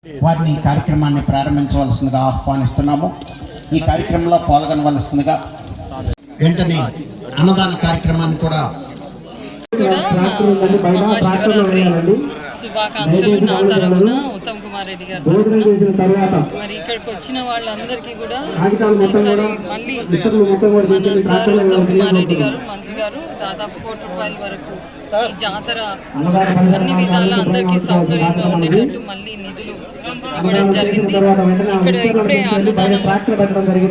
వారిని ఈ కార్యక్రమాన్ని ప్రారంభించవలసిందిగా ఆహ్వానిస్తున్నాము. ఈ కార్యక్రమంలో పాల్గొనవలసిందిగా వెంటనే అన్నదాన కార్యక్రమాన్ని కూడా శుభాకాంక్షలు నా తరఫున ఉత్తమ్ కుమార్ రెడ్డి గారి తరఫున. మరి ఇక్కడికి వచ్చిన వాళ్ళందరికీ కూడా ఈసారి మళ్ళీ మన సార్ ఉత్తమ్ కుమార్ రెడ్డి గారు మంత్రి గారు దాదాపు ₹1 కోటి వరకు ఈ జాతర అన్ని విధాల అందరికీ సౌకర్యంగా ఉండేటట్టు మళ్ళీ నిధులు ఇవ్వడం జరిగింది. ఇప్పుడే అన్నదానం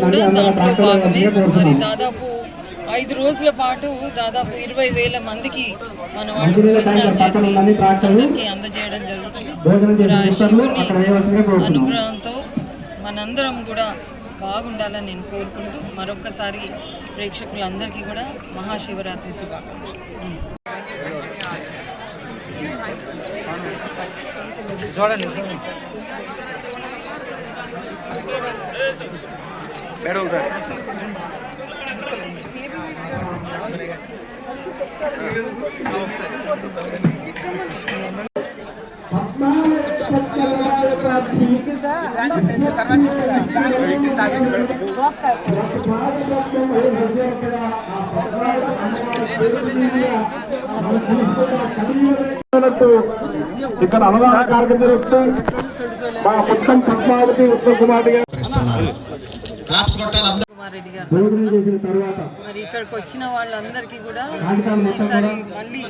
కూడా దాంట్లో భాగమే. మరి దాదాపు 5 రోజుల పాటు దాదాపు 20,000 మందికి మన వాళ్ళు భోజనాలు చేసి అందరికీ అందజేయడం జరుగుతుంది. శివుని అనుగ్రహంతో మనందరం కూడా బాగుండాలని నేను కోరుకుంటూ మరొక్కసారి ప్రేక్షకులందరికీ కూడా మహాశివరాత్రి శుభాకాంక్షలు. ఇక్కడ అన్నదాన కార్యక్రమం జరుగుతుంది. మా ఉత్తమ్ పద్మావతి ఉత్తమ్ కుమార్ రెడ్డి గారు మరి ఇక్కడికి వచ్చిన వాళ్ళందరికీ కూడా ఈసారి మళ్ళీ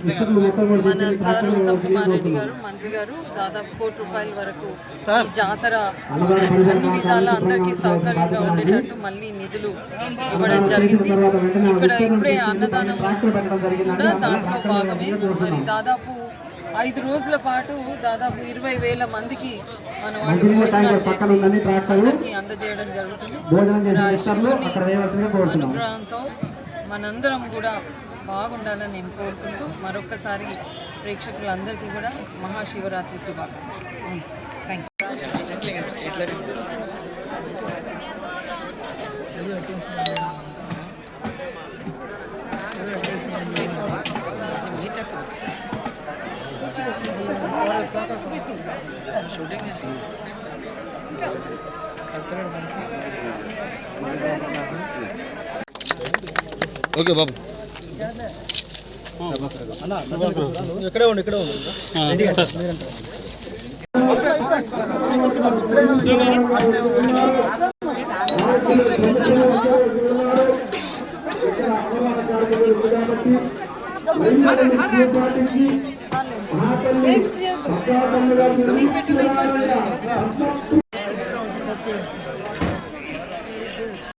మన సార్ ఉత్తమ్ కుమార్ రెడ్డి గారు మంత్రి గారు దాదాపు ₹1 కోటి వరకు ఈ జాతర అన్ని విధాల అందరికీ సౌకర్యంగా ఉండేటట్టు మళ్ళీ నిధులు ఇవ్వడం జరిగింది. ఇప్పుడే అన్నదానం కూడా దాంట్లో భాగమే. మరి దాదాపు 5 రోజుల పాటు దాదాపు 20,000 మందికి మన వాళ్ళు భోజనాలు చేసి అందరికీ అందజేయడం జరుగుతుంది. శివుని అనుగ్రహంతో మనందరం కూడా బాగుండాలని నేను కోరుకుంటూ మరొక్కసారి ప్రేక్షకులందరికీ కూడా మహాశివరాత్రి శుభాకాంక్షలు. థ్యాంక్ ఓకే బాబు ఇక్కడే ఉండి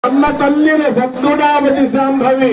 అన్న తల్లిని సద్గుణావతి సాంభవి